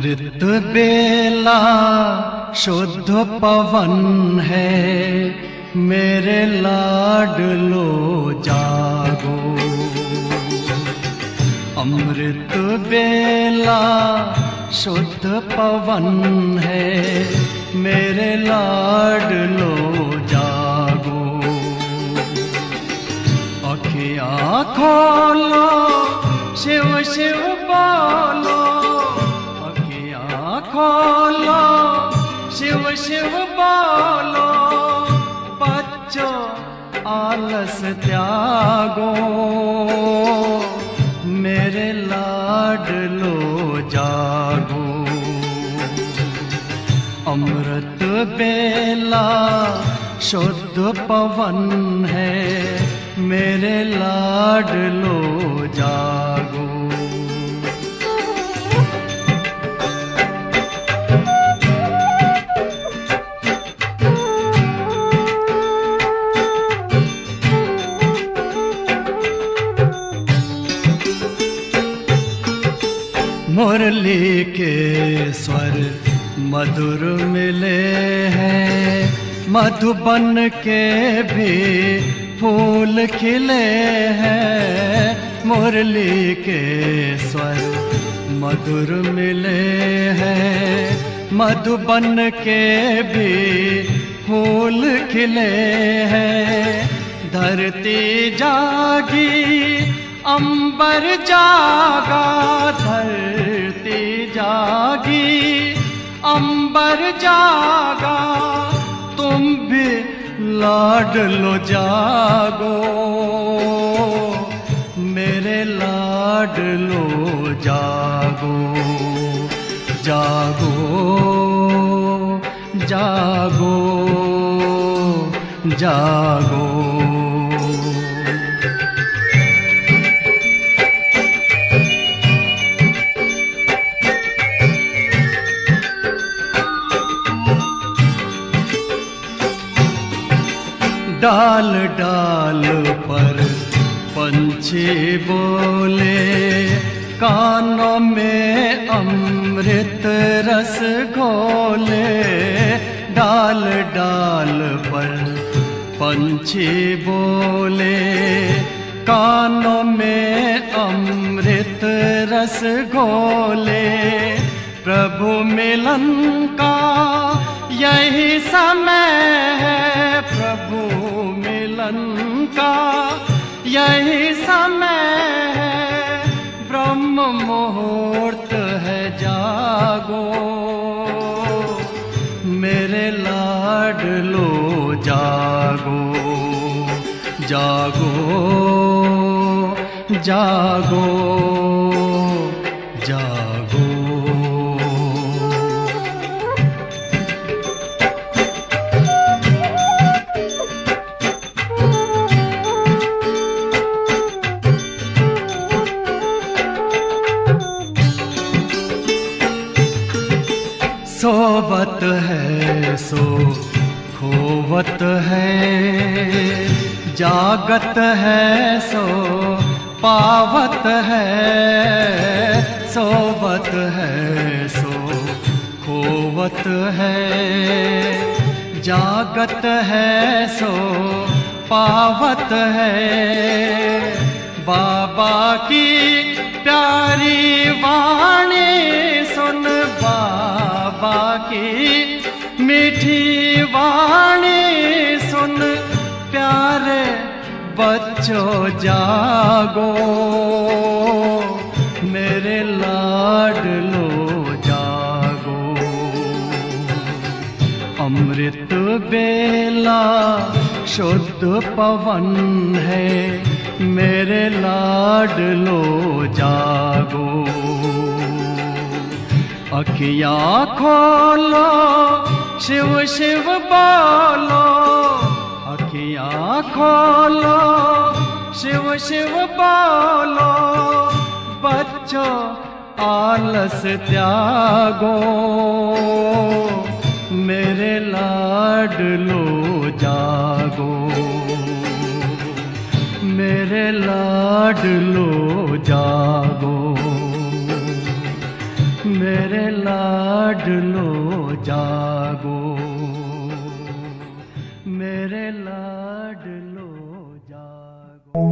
अमृत बेला शुद्ध पवन है, मेरे लाडलो जागो। अमृत बेला शुद्ध पवन है, मेरे लाडलो जागो। अखियाँ खोलो, शिव शिव बोलो, अखियाँ खोलो, शिव शिव बोलो। बच्चों आलस त्यागो, मेरे लाडलो जागो। अमृत बेला शुद्ध पवन है, मेरे लाडलो जागो। मुरली के स्वर मधुर मिले हैं, मधुबन के भी फूल खिले हैं। मुरली के स्वर मधुर मिले हैं, मधुबन के भी फूल खिले हैं। धरती जागी, अंबर जागा, धरती जागी, अंबर जागा। तुम भी लाडलो जागो, मेरे लाडलो जागो। जागो जागो जागो। डाल डाल पर पंछी बोले, कानों में अमृत रस घोले। डाल डाल पर पंछी बोले, कानों में अमृत रस घोले। प्रभु मिलन का यही समय है, प्रभु मिलन का यही समय है। ब्रह्म मुहूर्त है, जागो, मेरे लाडलो जागो। जागो जागो जागो। सोवत है सो खोवत है, जागत है सो पावत है। सोवत है सो खोवत है, जागत है सो पावत है। बाबा की प्यारी वाणी सुन, बाबा की मीठी वाणी सुन। प्यारे बच्चों जागो, मेरे लाडलो जागो। अमृत बेला शुद्ध पवन है, मेरे लाडलो जागो। अखियाँ खोलो, शिव शिव बोलो, अखियाँ खोलो, शिव शिव बोलो। बच्चों आलस त्यागो, मेरे लाडलो जागो। मेरे लाडलो जागो, मेरे लाडलो जागो, मेरे लाडलो जागो।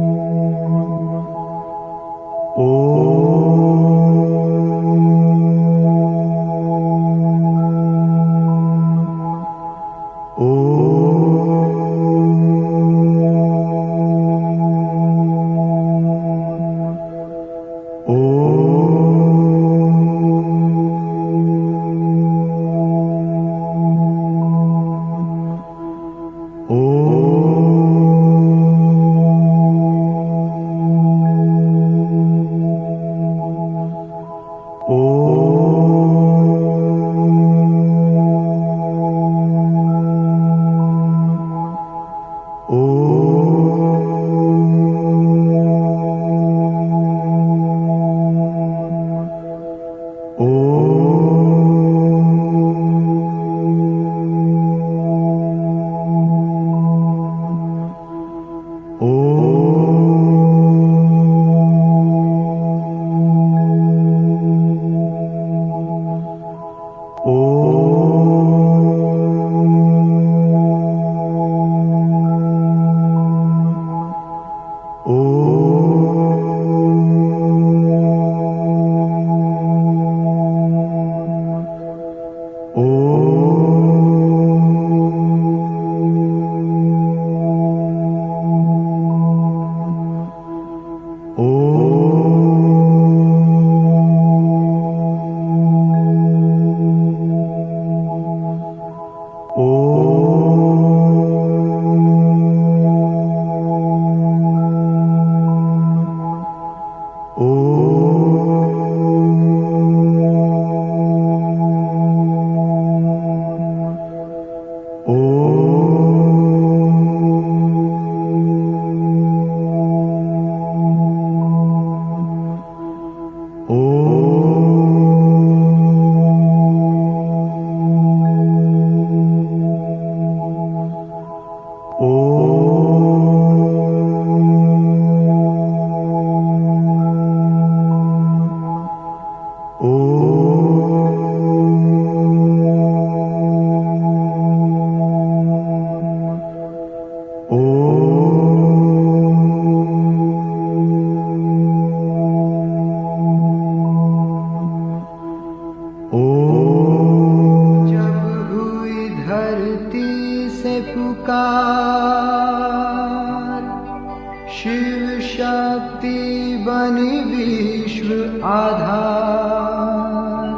शिव शक्ति बनी विश्व आधार,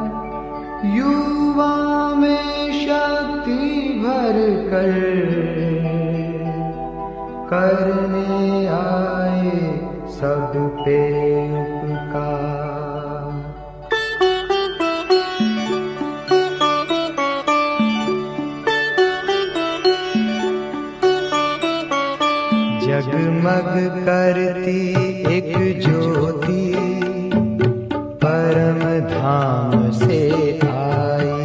युवा में शक्ति भर कर करने आए सब पे उपकार। जगमग करती एक ज्योति परम धाम से आई,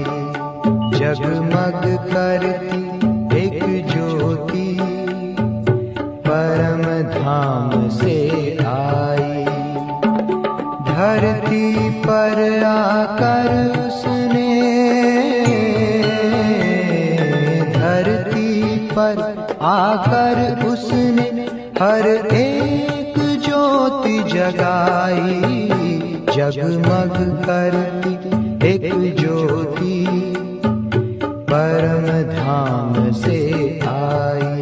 जगमग करती एक ज्योति परम धाम से आई। धरती पर आकर उसने, धरती पर आकर उसने हर एक ज्योति जगाई। जगमग करती एक ज्योति परम धाम से आई।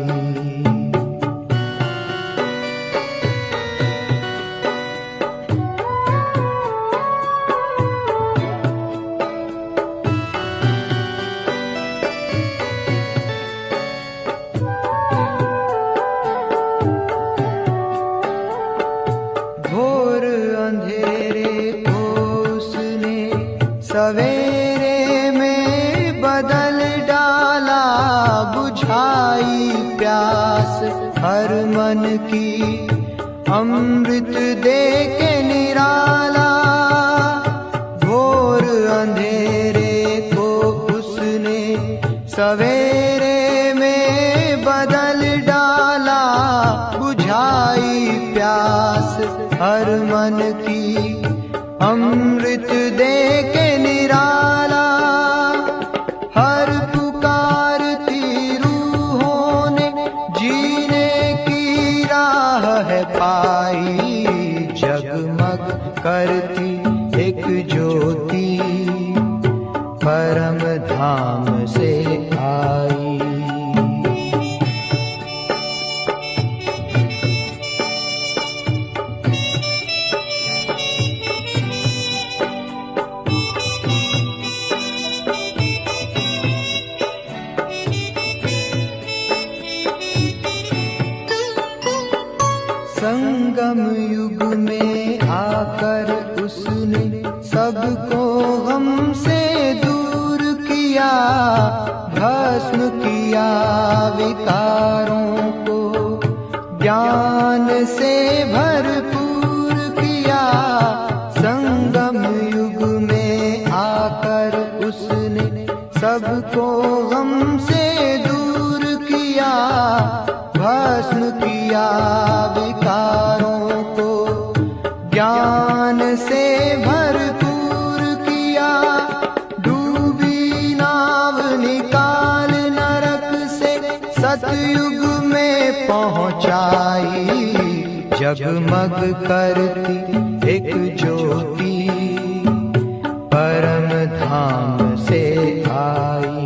घोर अंधेरे को उसने सवेरे में बदल डाला, बुझाई प्यास हर मन की अमृत दे के निराला। घोर अंधेरे को उसने सवेरे में बदल डाला, बुझाई प्यास हर मन की अमृत दे के निराला। करती एक ज्योति परम धाम से आई। संगम युग में आकर उसने सबको हमसे दूर किया, भस्म किया विकारों को, ज्ञान से भरपूर किया। संगम युग में आकर उसने सबको हमसे दूर किया, भस्म किया विकारों को, ज्ञान से भरपूर किया। डूबी नाव निकाल नरक से सतयुग में पहुंचाई, जगमग करती एक ज्योति परम धाम से आई।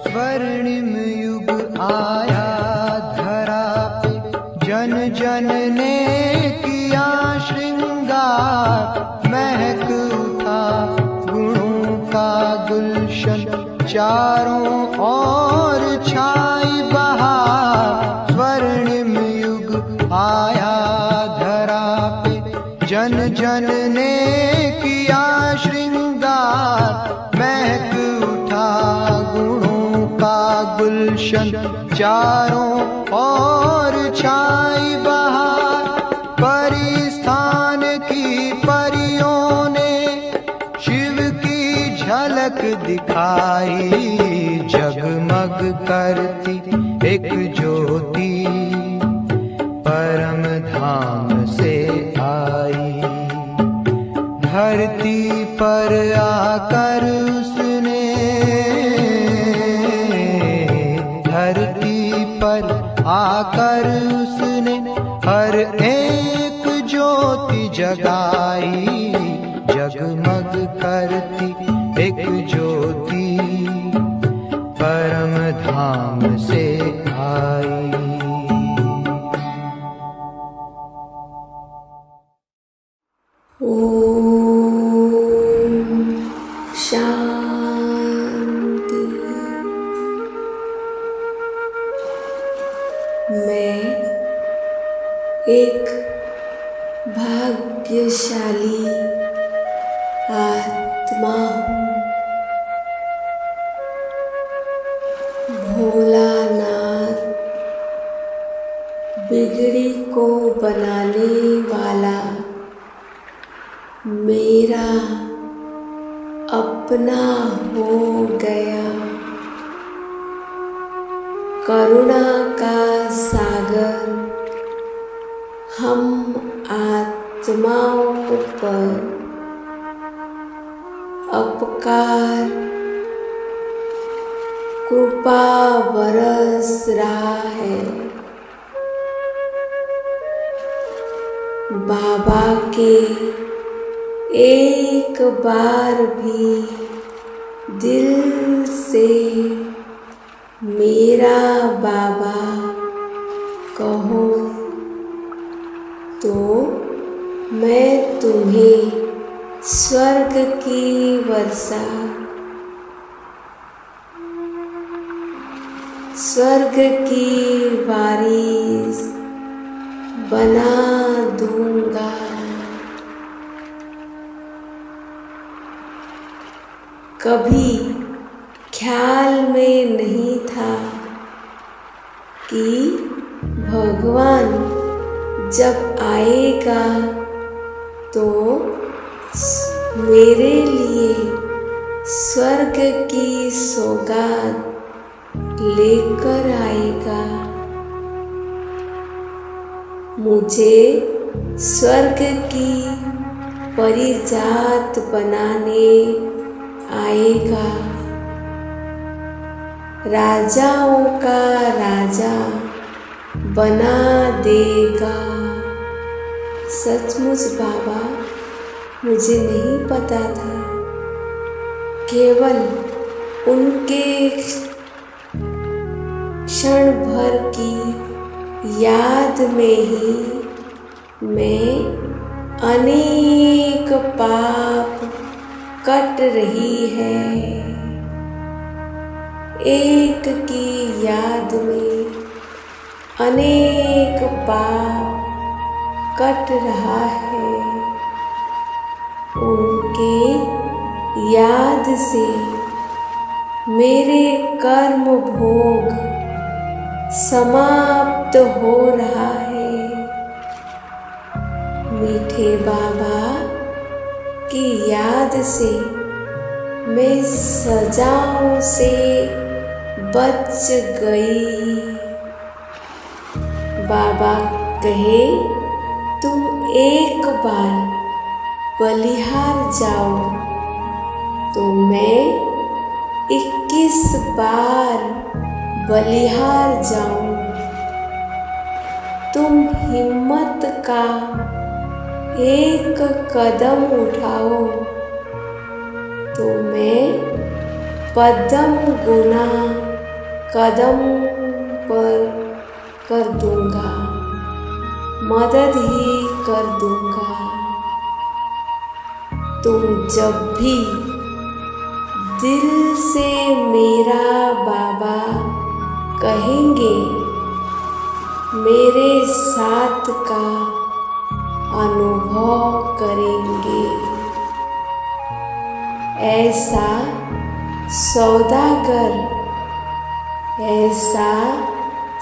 स्वर्णिम युग आया धरा पे, जन जन ने किया श्रृंगार, महक उठा गुणों का गुलशन, चारों ओर छाई बहार। स्वर्णिम युग आया धरा पे, जन जन ने किया श्रृंगार, महक उठा गुणों का गुलशन, चारों ओर छाई बहार। परिस्थान की परियों ने शिव की झलक दिखाई, जगमग करती एक ज्योति परम धाम से आई। धरती पर आकर उसने, धरती पर आकर उसने हर एक ज्योति जगाई, जगमग करती एक ज्योति परम धाम से आई। शांति। मैं एक भाग्यशाली आत्मा हूँ। भोलानाथ बिगड़ी को बनाने वाला मेरा अपना हो गया। करुणा का सागर हम आत्माओं पर अपकार कृपा बरस रहा है। बाबा के एक बार भी दिल से मेरा बाबा कहो तो मैं तुम्हें स्वर्ग की वर्षा, स्वर्ग की बारिश बना दूंगा। कभी ख्याल में नहीं था कि भगवान जब आएगा तो मेरे लिए स्वर्ग की सौगात लेकर आएगा। मुझे स्वर्ग की परिजात बनाने आएगा। राजाओं का राजा बना देगा। सचमुच बाबा, मुझे नहीं पता था। केवल उनके क्षण भर की याद में ही मैं अनेक पाप कट रही है। एक की याद में अनेक पाप कट रहा है। उनके याद से मेरे कर्म भोग समाप्त हो रहा है। मीठे बाबा की याद से मैं सजाओं से बच गई। बाबा कहे, तुम एक बार बलिहार जाओ तो मैं 21 बार बलिहार जाऊं। तुम हिम्मत का एक कदम उठाओ तो मैं पद्म गुना कदम पर कर दूंगा, मदद ही कर दूंगा। तुम जब भी दिल से मेरा बाबा कहेंगे, मेरे साथ का अनुभव करेंगे। ऐसा सौदागर, ऐसा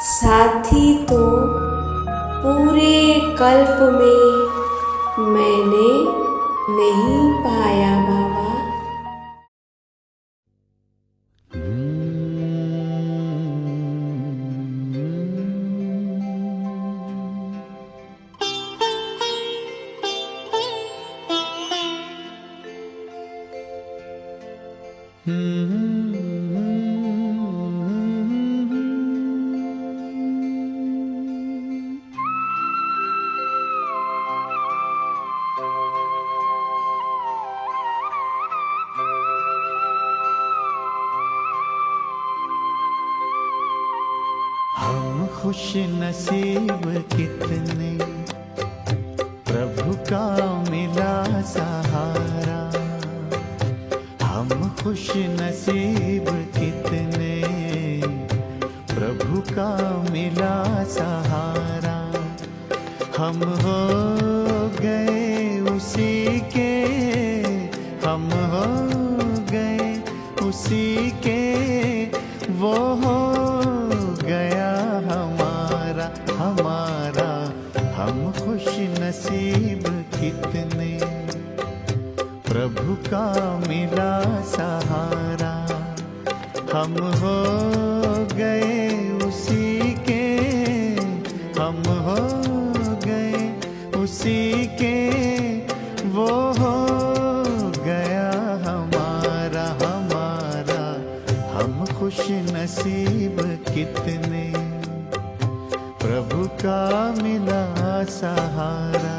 साथी तो पूरे कल्प में मैंने नहीं पाया बाबा। हम खुश नसीब कितने, प्रभु का मिला सहारा। हम खुश नसीब कितने, प्रभु का मिला सहारा। हम हो गए उसी के, हम हो गए उसी के, वो हो गया हमारा हमारा। हम खुश नसीब कितने, प्रभु का मिला सहारा। हम हो गए उसी के, हम हो गए उसी के, वो हो गया हमारा हमारा। हम खुश नसीब कितने, प्रभु का मिला सहारा।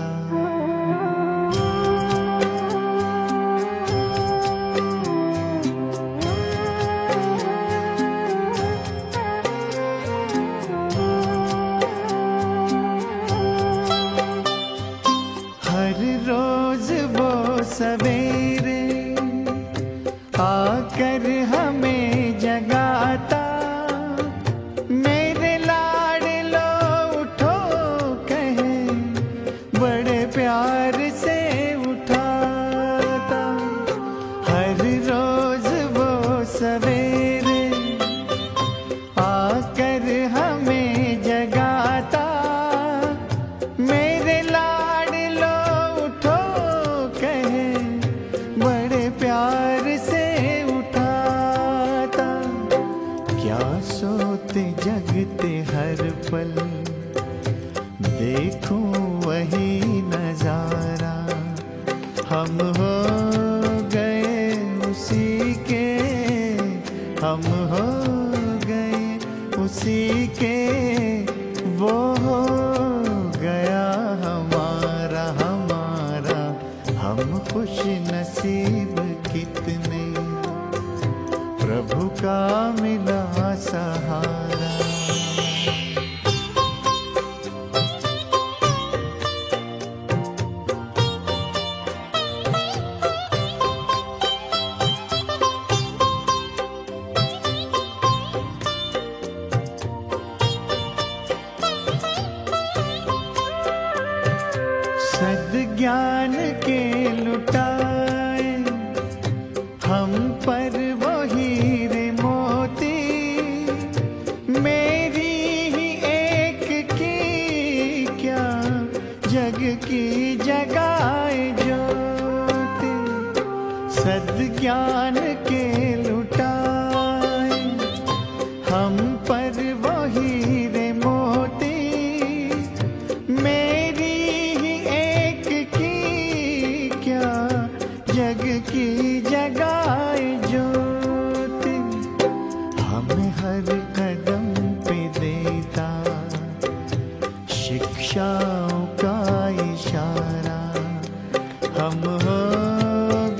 हर रोज वो सवेरे आकर हमें जगाता। मेरे लाडलो उठो कहे, बड़े प्यार से उठाता। हर रोज वो सवेरे आकर हमें जगाता। मेरे लाडलो उठो कहे, बड़े प्यार से उठाता। क्या सोते जगते हर पल देखो हम हो गए उसी के, वो हो गया हमारा हमारा। हम खुश नसीब कितने, प्रभु का मिला सहारा। सद्ज्ञान के लुटाए हम पर वो हीरे मोती, मेरी ही एक की क्या जग की जगाए ज्योति। सद्ज्ञान के लुटाए हम पर वो हीरे मोती, मेरी ही एक की क्या जग की जगाए ज्योति। हमें हर कदम पे देता शिक्षाओं का इशारा। हम हो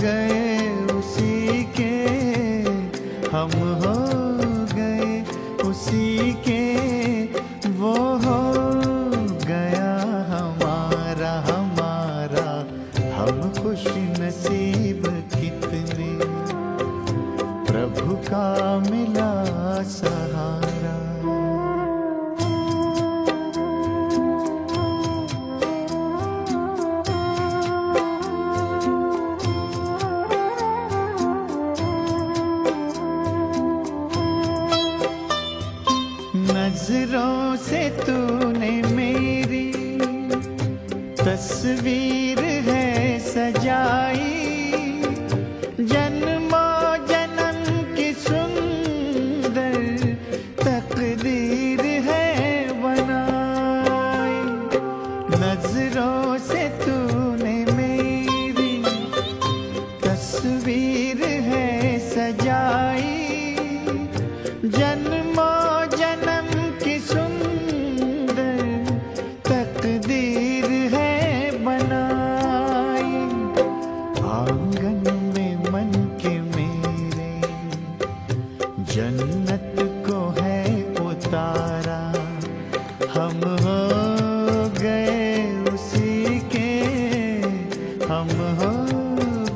गए उसी के, हम हो गए उसी के, वो हो गया हमारा हमारा। हम खुश नसीब कितने, प्रभु का मिला सहारा। नजरों से तूने मेरी तस्वीर है सजाई, जन्मों जन्म की सुंदर तकदीर है बनाई। नजरों से तूने मेरी तस्वीर है सजाई, जन्मों जन्म की सुंदर तकदीर है बनाई। आंगन में मन के मेरे जन्नत को है उतारा। हम हो गए उसी के, हम हो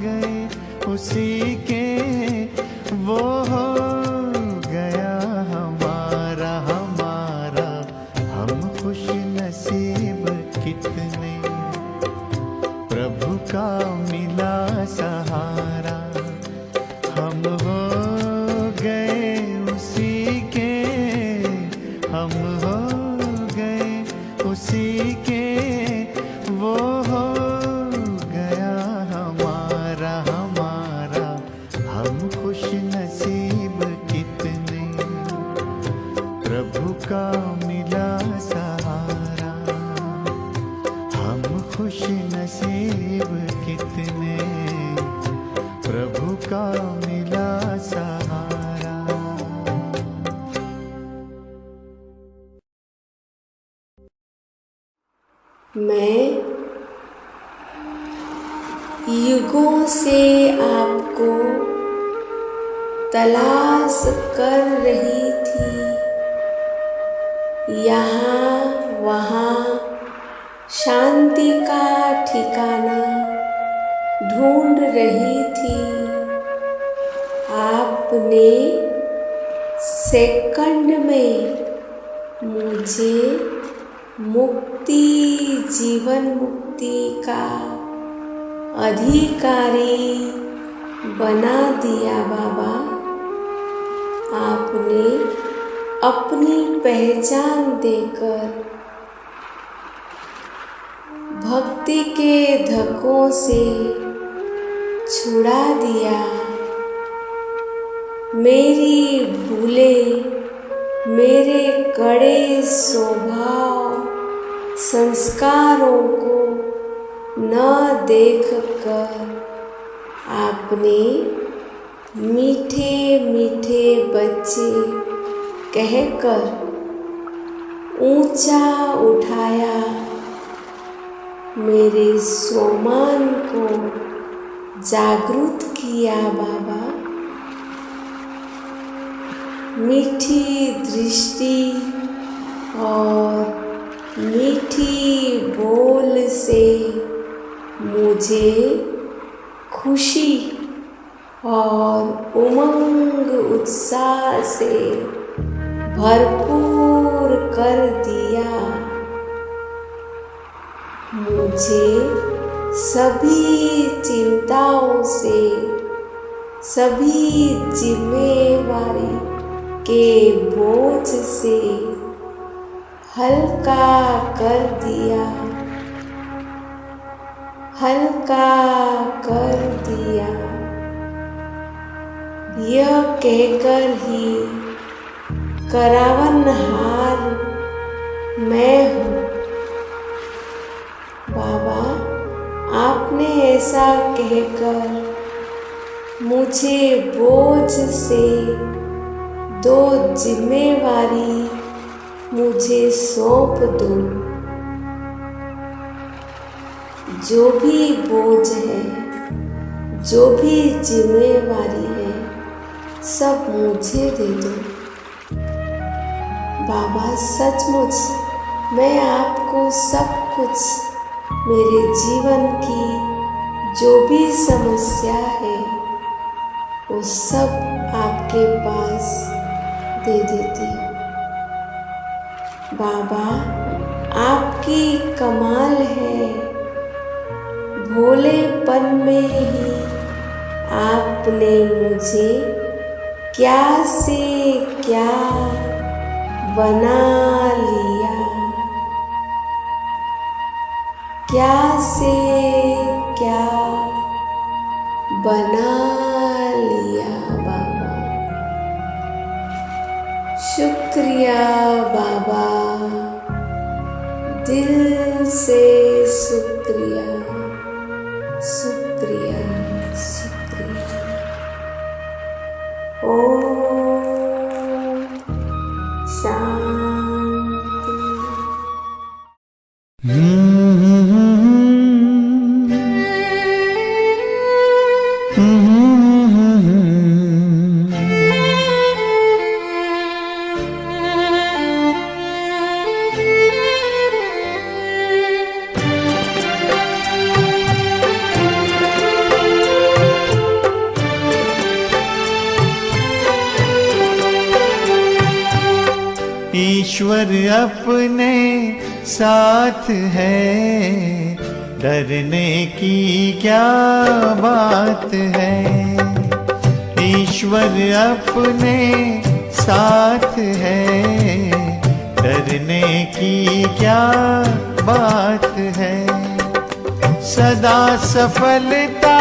गए उसी के, वो हो गया हमारा हमारा। हम खुश नसीब कितने, प्रभु का मिला सहारा। हम हो गए उसी के, हम हो गए उसी के, वो हो गया हमारा हमारा। हम खुश नसीब कितने, प्रभु का मिला सहारा। हम खुश नसीब कितने, प्रभु का मिला सहारा। मैं युगों से आपको तलाश कर रही थी, यहाँ वहाँ शांति का ठिकाना ढूंढ रही थी। आपने सेकंड में मुझे मुक्ति, जीवन मुक्ति का अधिकारी बना दिया बाबा। आपने अपनी पहचान देकर भक्ति के धक्कों से छुड़ा दिया। मेरी भूलें, मेरे कड़े स्वभाव संस्कारों को न देखकर आपने मीठे मीठे बच्चे कहकर ऊंचा उठाया मेरे सोमान को जागृत किया बाबा। मीठी दृष्टि और मीठी बोल से मुझे खुशी और उमंग उत्साह से भरपूर कर दिया। मुझे सभी चिंताओं से, सभी जिम्मेवारी के बोझ से हल्का कर दिया, हल्का कर दिया। यह कहकर ही करावनहार मैं हूँ। बाबा, आपने ऐसा कहकर मुझे बोझ से दो जिम्मेवारी मुझे सौंप दो। जो भी बोझ है, जो भी जिम्मेवारी है, सब मुझे दे दो। बाबा, सचमुच मैं आपको सब कुछ, मेरे जीवन की जो भी समस्या है, वो सब आपके पास दे देती हूँ। बाबा, आपकी कमाल है। भोलेपन में ही आपने मुझे क्या से क्या बना लिया, क्या से क्या बना लिया। बाबा, शुक्रिया बाबा, दिल से शुक्रिया, शुक्रिया, शुक्रिया। ओम शांति। ईश्वर अपने साथ है, डरने की क्या बात है। ईश्वर अपने साथ है, डरने की क्या बात है। सदा सफलता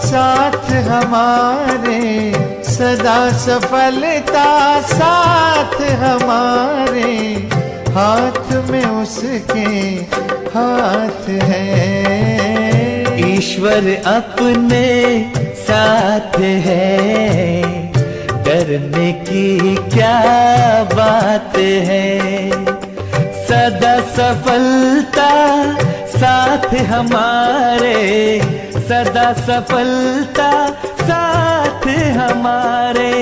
साथ हमारे, सदा सफलता साथ हमारे, हाथ में उसके हाथ है। ईश्वर अपने साथ है, डरने की क्या बात है। सदा सफलता साथ हमारे, सदा सफलता साथ हमारे,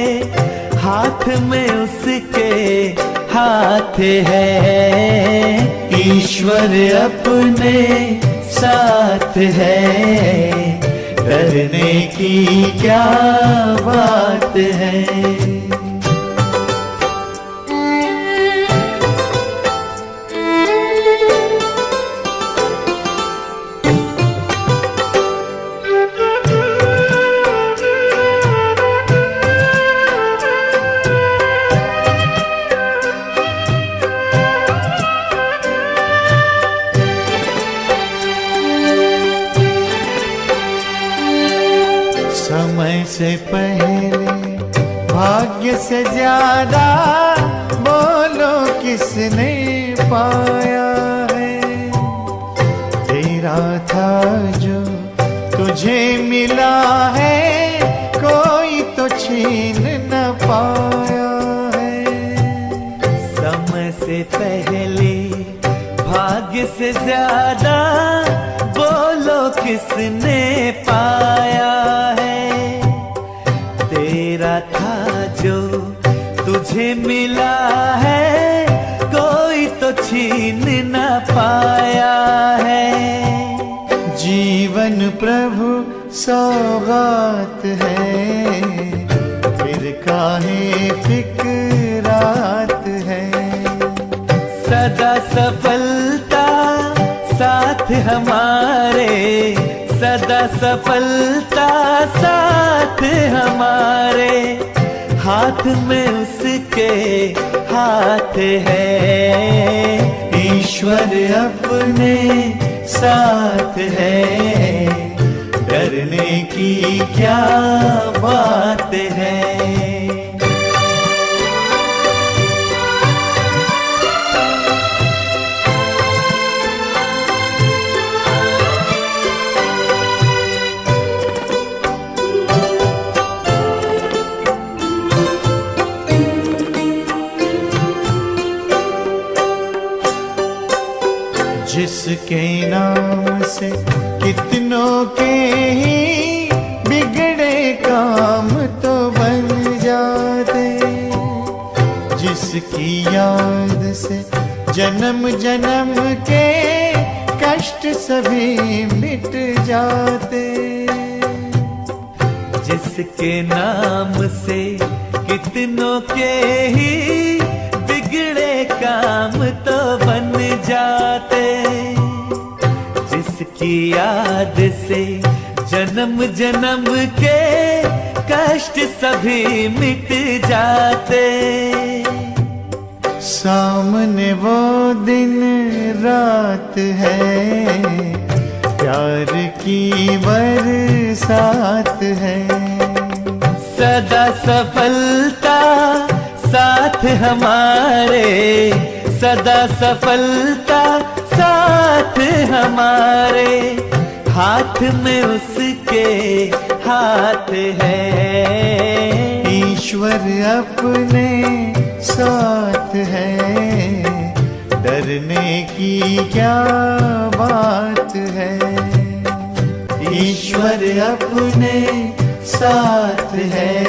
हाथ में उसके हाथ है। ईश्वर अपने साथ है, डरने की क्या बात है। समय से पहले भाग्य से ज्यादा बोलो किसने पाया है। तेरा था जो तुझे मिला है, कोई तो छीन न पाया है। समय से पहले भाग्य से ज्यादा बोलो किसने पाया है। तेरा था जो तुझे मिला है, कोई तो छीन न पाया है। जीवन प्रभु सौगात है, फिर काहे फिक्रात है। सदा सफलता साथ हमारे, सदा सफलता साथ हमारे। हाथ में उसके हाथ है, ईश्वर अपने साथ है। डरने की क्या बात है। जिसके नाम से कितनों के ही बिगड़े काम तो बन जाते। जिसकी याद से जन्म जन्म के कष्ट सभी मिट जाते। जिसके नाम से कितनों के ही बिगड़े काम तो बन जाते। जिसकी याद से जन्म जन्म के कष्ट सभी मिट जाते। सामने वो दिन रात है, प्यार की बरसात है। सदा सफलता साथ हमारे, सदा सफलता साथ हमारे। हाथ में उसके हाथ है, ईश्वर अपने साथ है। डरने की क्या बात है। ईश्वर अपने साथ है।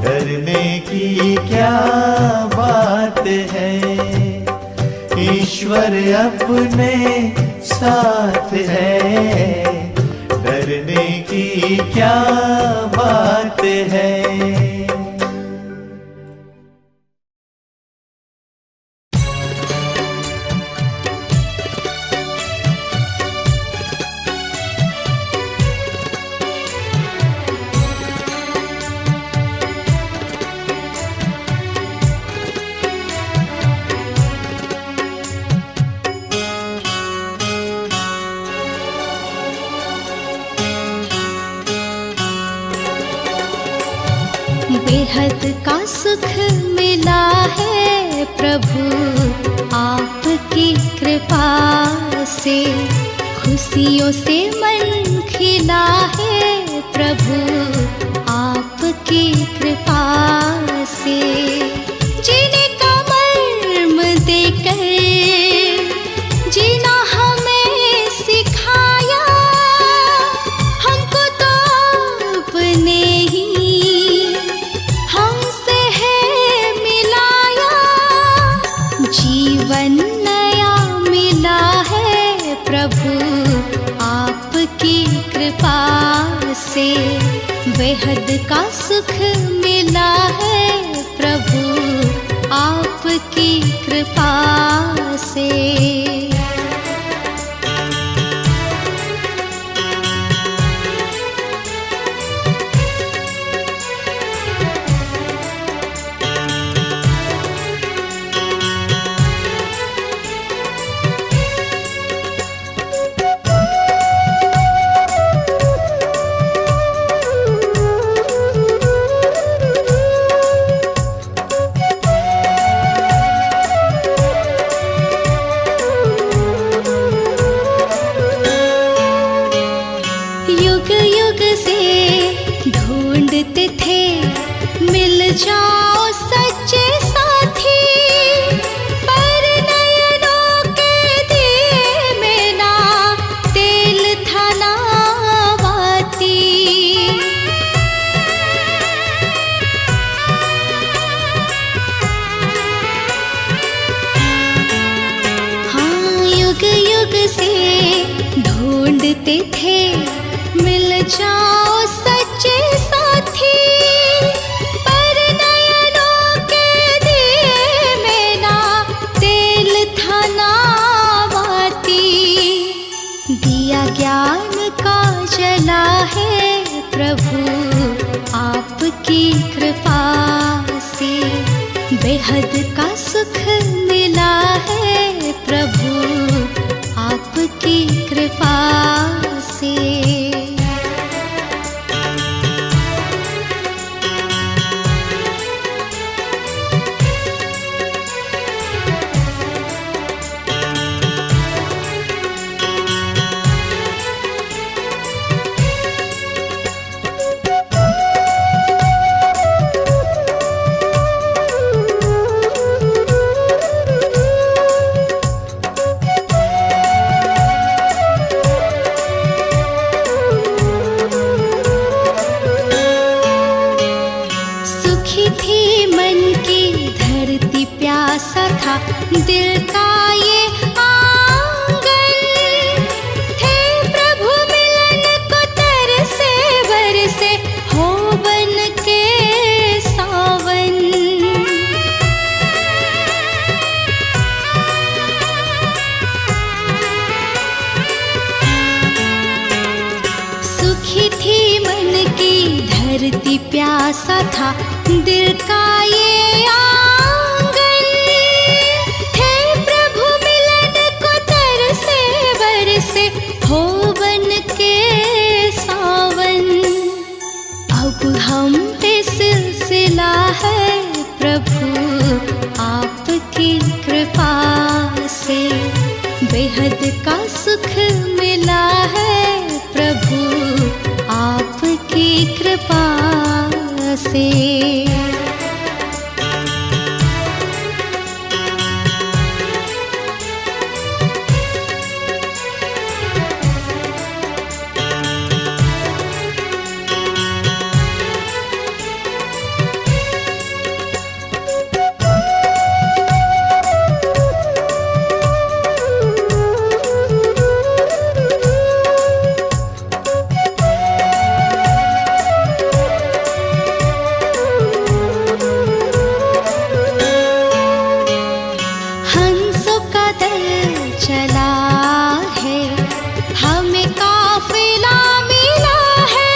डरने की क्या बात है। ईश्वर अपने साथ है। डरने की क्या बात है। बेहद का सुख मिला है प्रभु आपकी कृपा से। खुशियों से मन खिला है प्रभु आपकी कृपा से। जीने का मर्म देकर जीना हमें सिखाया। हमको तो अपने ही हमसे है मिलाया। जीवन नया मिला है प्रभु आपकी कृपा से। बेहद का सुख मिला है प्रभु आपकी कृपा से। जाओ सच्चे साथी, पर नयनों के दिए में ना तेल था ना बाती। हाँ, युग युग से ढूंढते थे मिल जाओ सच्चे साथी, पर नयनों के दिए में ना तेल था ना बाती। दिया ज्ञान का जला है प्रभु आपकी कृपा से, बेहद का सुख मिला है प्रभु आपकी कृपा से। सुखी थी मन की धरती, प्यासा था दिल का ये आंगन, थे प्रभु मिलन को तरसे बरसे हो बन के सावन। सुखी थी मन की धरती, प्यासा था दिल का ये आंगन, थे प्रभु मिलन को तरसे बरसे हो बन के सावन। अब हम पे सिलसिला है प्रभु आपकी कृपा से, बेहद का सुख मिला है प्रभु आपकी कृपा से। हंसों का दल चला है, हमें काफिला मिला है,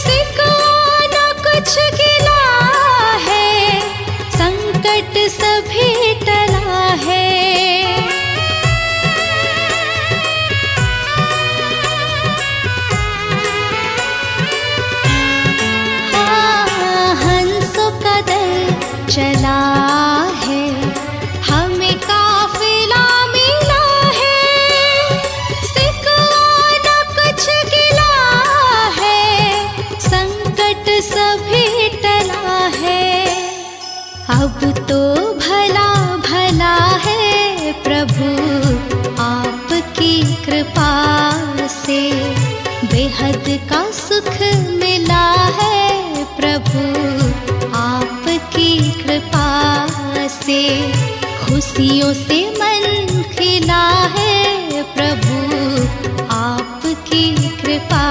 सिकवा न कुछ गिला है, संकट सभी टला है। हाँ, हंसों का दल चला है, हमें काफिला मिला है, सिकवा न कुछ गिला है, संकट सभी टला है। अब तो भला भला है प्रभु आपकी कृपा से, बेहद का सुख मिला है प्रभु आपकी कृपा से। खुशियों से मन खिला है प्रभु आपकी कृपा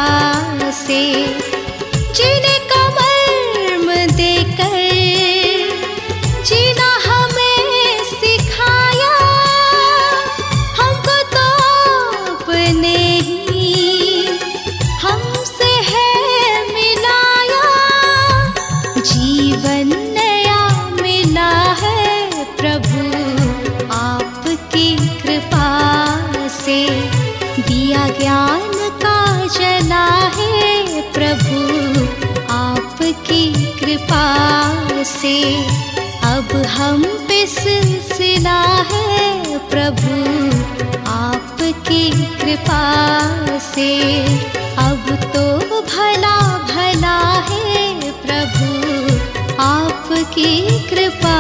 से, जिन्हें कमर्म देकर जीना हमें सिखाया, हमको तो अपने ही हमसे है मिलाया। जीवन नया मिला है प्रभु आपकी कृपा से, दिया ज्ञान का जला है प्रभु आपकी कृपा से। अब हम पे सिलसिला है प्रभु आपकी कृपा से, अब तो भला भला है प्रभु आपकी कृपा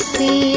से।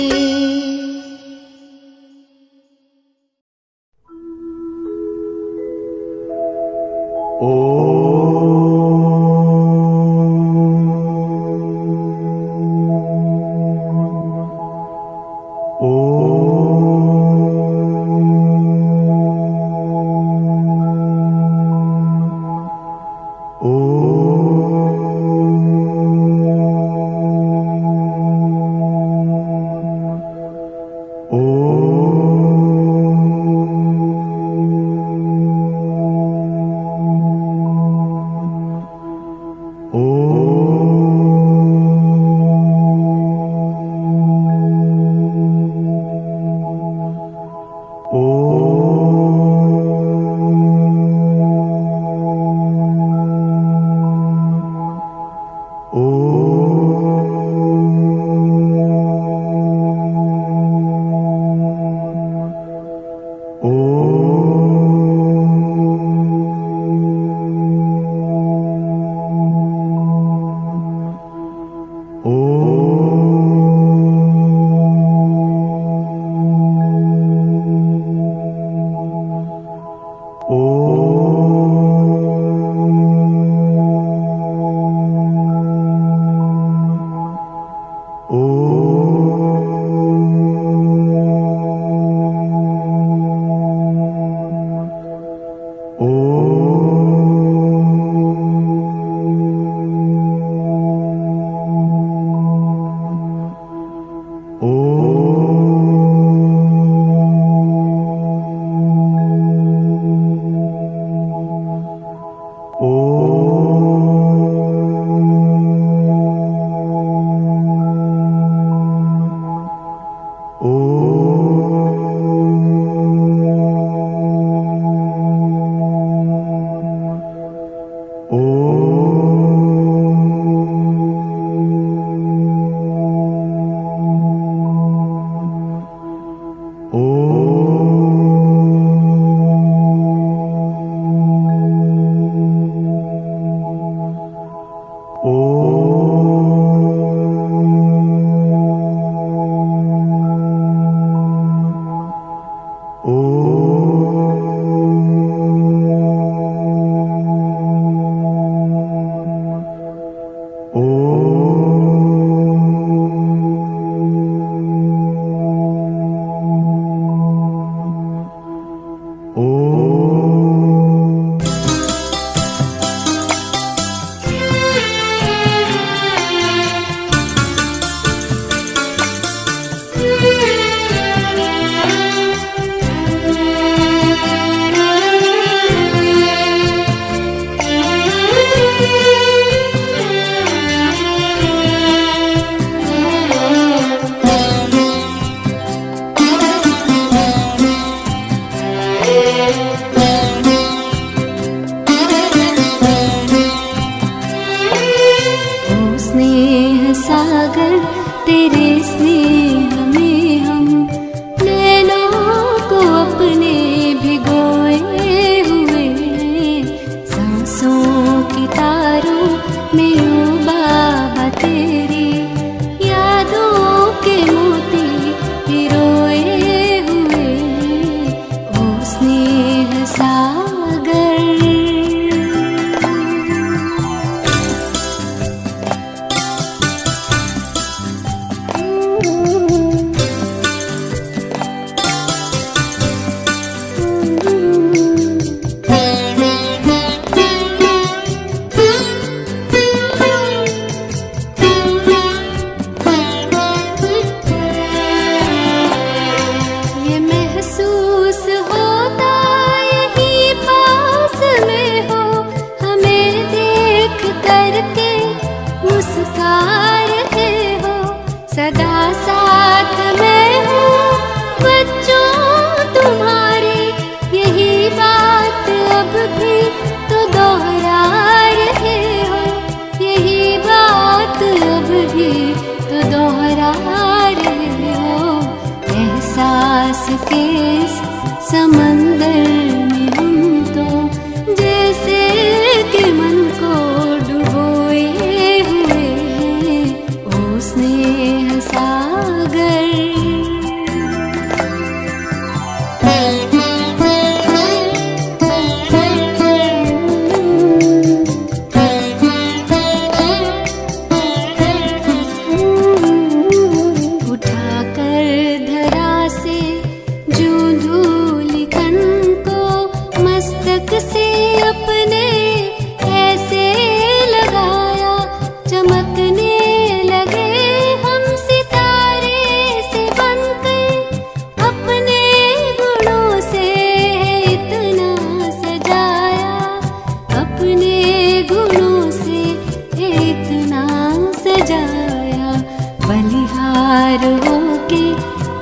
बलिहार होके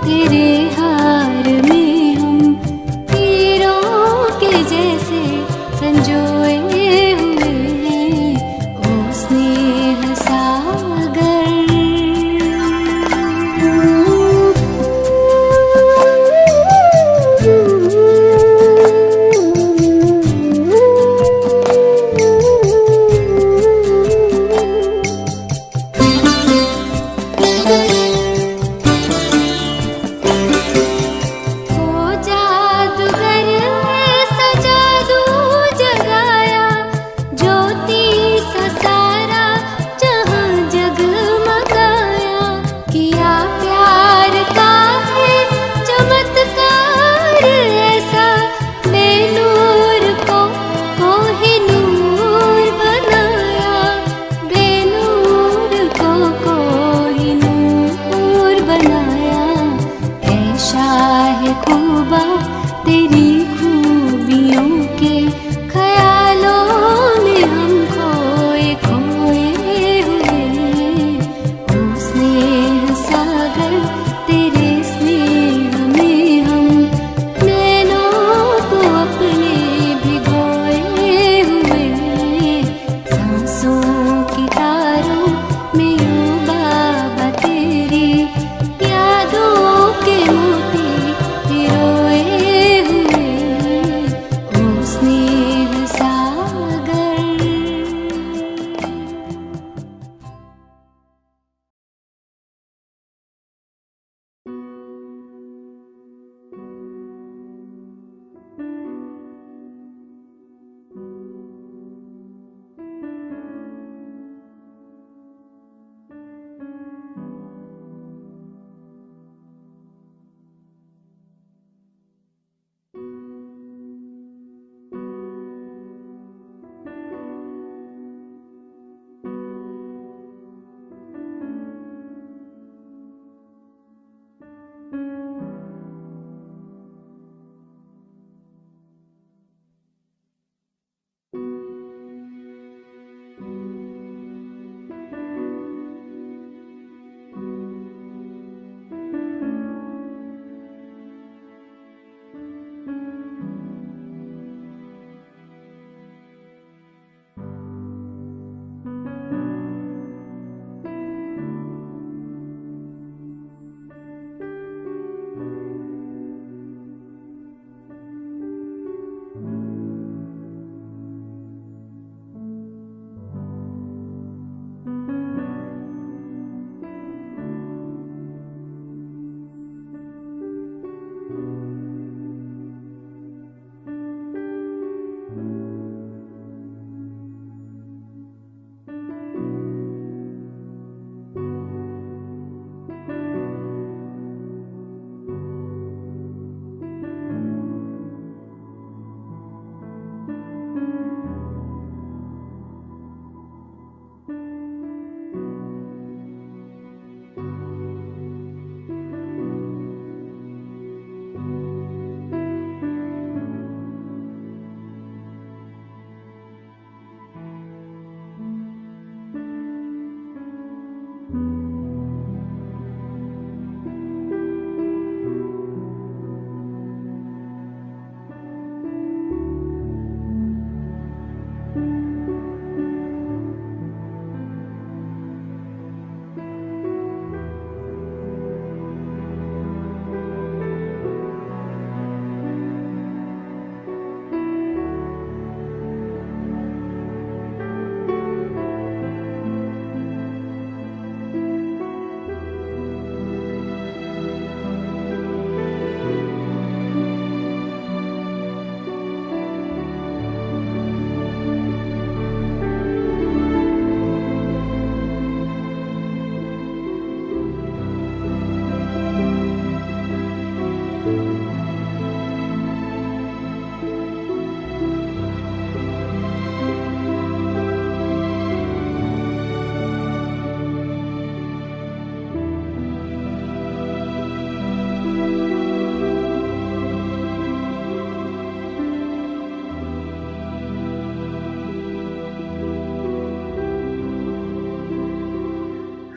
तेरे हार में हम हीरों के जैसे संजोए हुए हैं। ओ स्नेह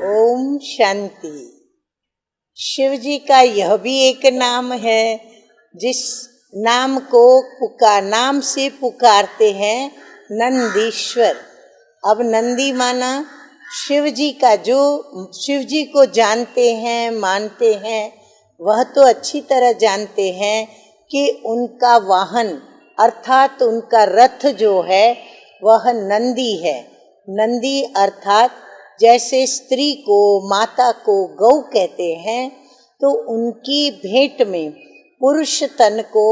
ओम शांति। शिव जी का यह भी एक नाम है जिस नाम से पुकारते हैं नंदीश्वर। अब नंदी माना शिव जी का, जो शिव जी को जानते हैं मानते हैं वह तो अच्छी तरह जानते हैं कि उनका वाहन अर्थात उनका रथ जो है वह नंदी है। नंदी अर्थात जैसे स्त्री को, माता को गौ कहते हैं, तो उनकी भेंट में पुरुष तन को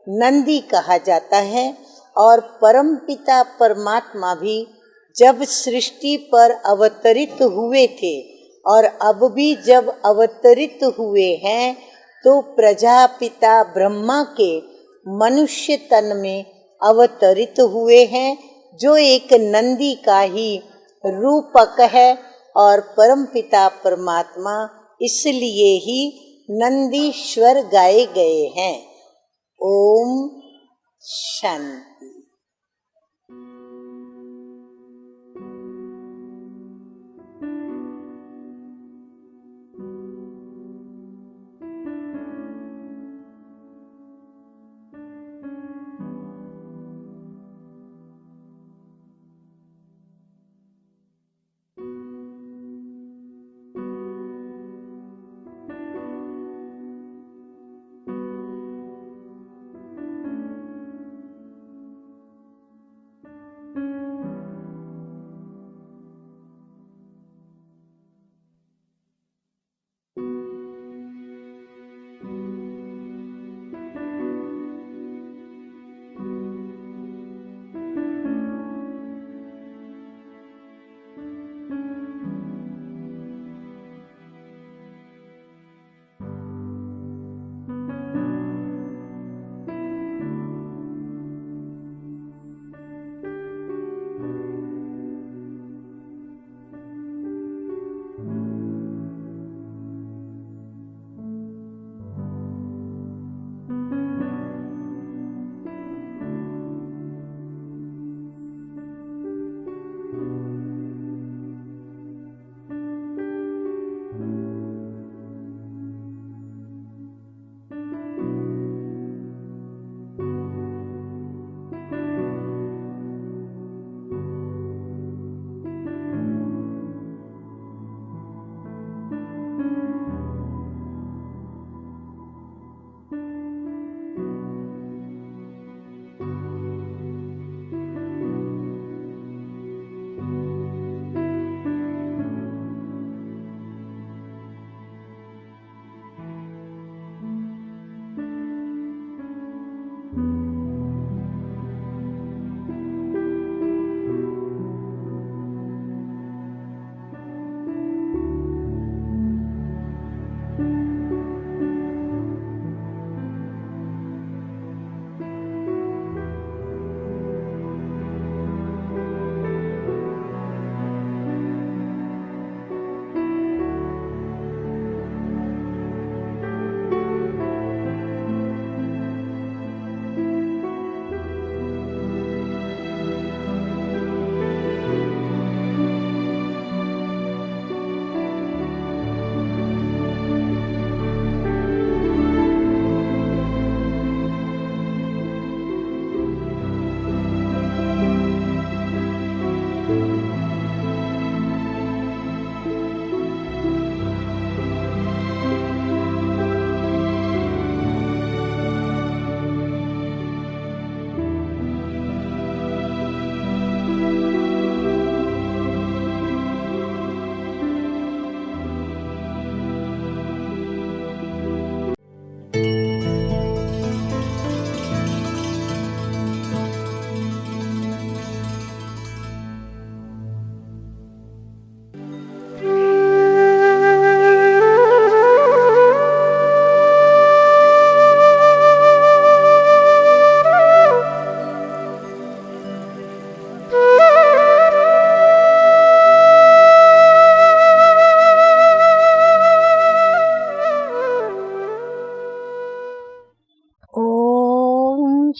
नंदी कहा जाता है। और परमपिता परमात्मा भी जब सृष्टि पर अवतरित हुए थे और अब भी जब अवतरित हुए हैं तो प्रजापिता ब्रह्मा के मनुष्य तन में अवतरित हुए हैं, जो एक नंदी का ही रूपक है। और परमपिता परमात्मा इसलिए ही नंदीश्वर गाए गए हैं। ओम शांति।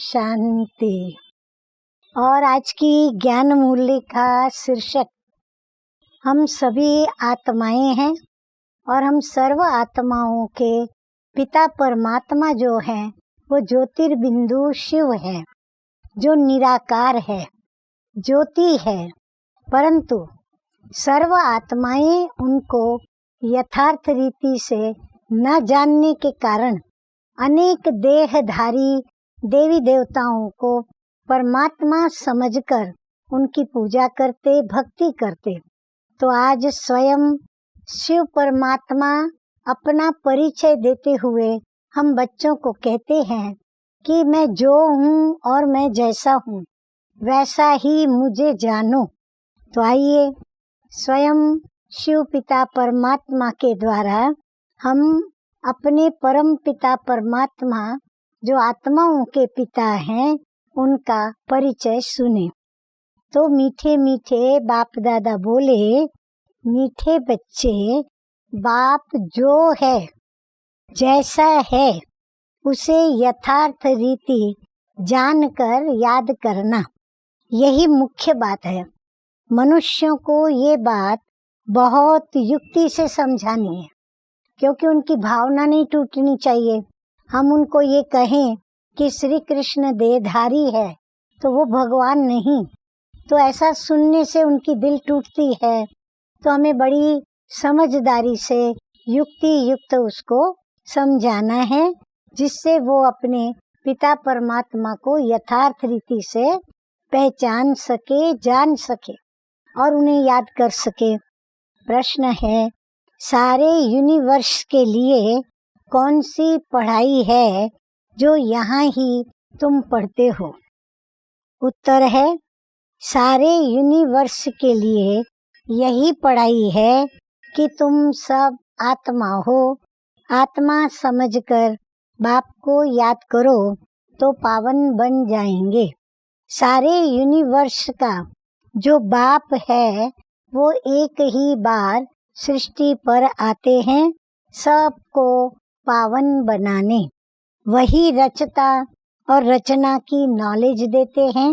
शांति। और आज की ज्ञान मूल्य का शीर्षक हम सभी आत्माएं हैं और हम सर्व आत्माओं के पिता परमात्मा जो है वो ज्योतिर्बिंदु शिव है, जो निराकार है, ज्योति है। परंतु सर्व आत्माएं उनको यथार्थ रीति से न जानने के कारण अनेक देहधारी देवी देवताओं को परमात्मा समझकर उनकी पूजा करते, भक्ति करते। तो आज स्वयं शिव परमात्मा अपना परिचय देते हुए हम बच्चों को कहते हैं कि मैं जो हूँ और मैं जैसा हूँ वैसा ही मुझे जानो। तो आइए स्वयं शिव पिता परमात्मा के द्वारा हम अपने परम पिता परमात्मा जो आत्माओं के पिता हैं उनका परिचय सुने। तो मीठे मीठे बाप दादा बोले, मीठे बच्चे, बाप जो है जैसा है उसे यथार्थ रीति जानकर याद करना, यही मुख्य बात है। मनुष्यों को ये बात बहुत युक्ति से समझानी है, क्योंकि उनकी भावना नहीं टूटनी चाहिए। हम उनको ये कहें कि श्री कृष्ण देहधारी है तो वो भगवान नहीं, तो ऐसा सुनने से उनकी दिल टूटती है। तो हमें बड़ी समझदारी से युक्ति युक्त उसको समझाना है, जिससे वो अपने पिता परमात्मा को यथार्थ रीति से पहचान सके, जान सके और उन्हें याद कर सके। प्रश्न है, सारे यूनिवर्स के लिए कौन सी पढ़ाई है जो यहाँ ही तुम पढ़ते हो? उत्तर है, सारे यूनिवर्स के लिए यही पढ़ाई है कि तुम सब आत्मा हो। आत्मा समझकर बाप को याद करो तो पावन बन जाएंगे। सारे यूनिवर्स का जो बाप है वो एक ही बार सृष्टि पर आते हैं सबको पावन बनाने। वही रचता और रचना की नॉलेज देते हैं।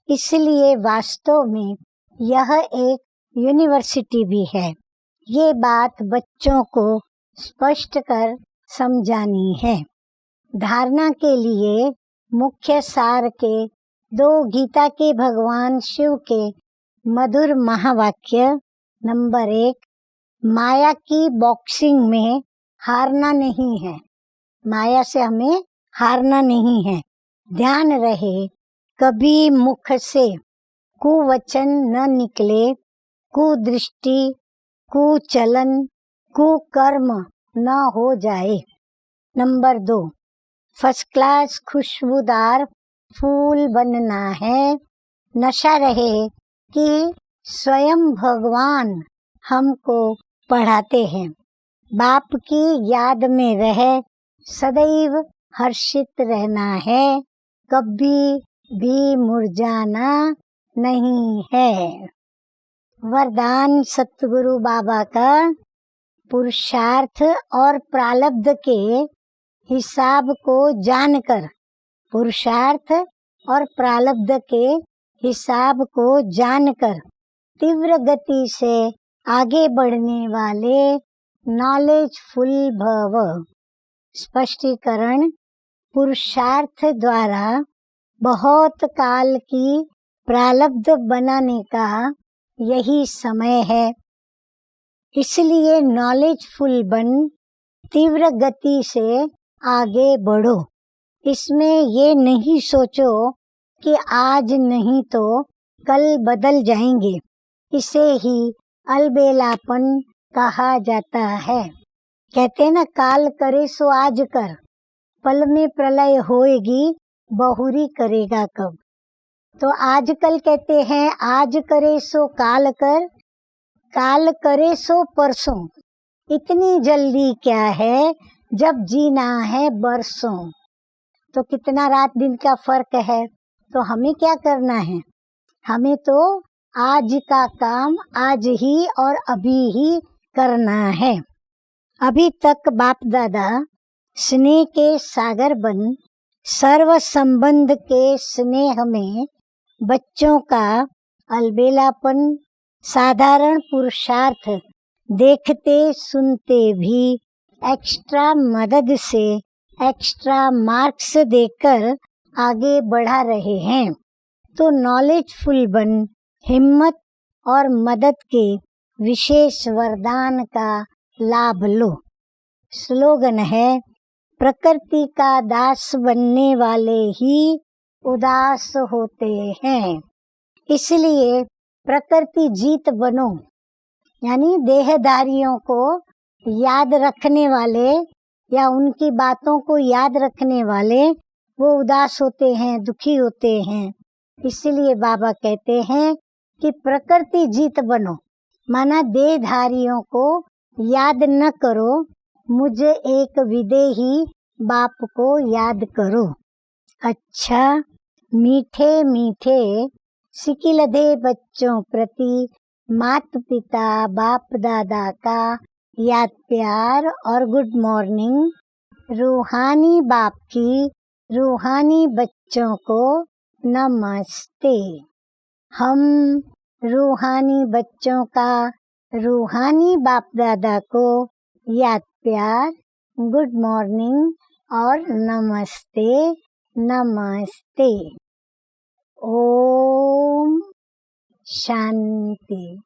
इसलिए वास्तव में यह एक यूनिवर्सिटी भी है। ये बात बच्चों को स्पष्ट कर समझानी है। धारणा के लिए मुख्य सार के 2 गीता के भगवान शिव के मधुर महावाक्य। नंबर 1, माया की बॉक्सिंग में हारना नहीं है। माया से हमें हारना नहीं है। ध्यान रहे, कभी मुख से कुवचन न निकले, कुदृष्टि, कुचलन, कुकर्म न हो जाए। नंबर 2, फर्स्ट क्लास खुशबूदार फूल बनना है। नशा रहे कि स्वयं भगवान हमको पढ़ाते हैं। बाप की याद में रह सदैव हर्षित रहना है, कभी भी मुरझाना नहीं है। वरदान सतगुरु बाबा का, पुरुषार्थ और प्रारब्ध के हिसाब को जानकर, पुरुषार्थ और प्रारब्ध के हिसाब को जानकर तीव्र गति से आगे बढ़ने वाले नॉलेजफुल भव। स्पष्टीकरण, पुरुषार्थ द्वारा बहुत काल की प्रारब्ध बनाने का यही समय है। इसलिए नॉलेजफुल बन तीव्र गति से आगे बढ़ो। इसमें ये नहीं सोचो कि आज नहीं तो कल बदल जाएंगे। इसे ही अलबेलापन कहा जाता है। कहते ना, काल करे सो आज कर, पल में प्रलय होएगी बहुरी करेगा कब। तो आजकल कहते हैं आज करे सो काल कर, काल करे सो परसों। इतनी जल्दी क्या है जब जीना है बरसों। तो कितना रात दिन का फर्क है। तो हमें क्या करना है? हमें तो आज का काम आज ही और अभी ही करना है। अभी तक बाप दादा स्नेह के सागर बन सर्व संबंध के स्नेह में बच्चों का अलबेलापन, साधारण पुरुषार्थ देखते सुनते भी एक्स्ट्रा मदद से एक्स्ट्रा मार्क्स देकर आगे बढ़ा रहे हैं। तो नॉलेजफुल बन हिम्मत और मदद के विशेष वरदान का लाभ लो। स्लोगन है, प्रकृति का दास बनने वाले ही उदास होते हैं। इसलिए प्रकृति जीत बनो, यानी देहधारियों को याद रखने वाले या उनकी बातों को याद रखने वाले वो उदास होते हैं, दुखी होते हैं। इसलिए बाबा कहते हैं कि प्रकृति जीत बनो, माना देहधारियों को याद न करो, मुझे एक विदेही बाप को याद करो। अच्छा, मीठे मीठे सिकिलधे बच्चों प्रति माता पिता बाप दादा का याद प्यार और गुड मॉर्निंग। रूहानी बाप की रूहानी बच्चों को नमस्ते। हम रूहानी बच्चों का रूहानी बाप दादा को याद प्यार, गुड मॉर्निंग और नमस्ते नमस्ते। ओम शांति।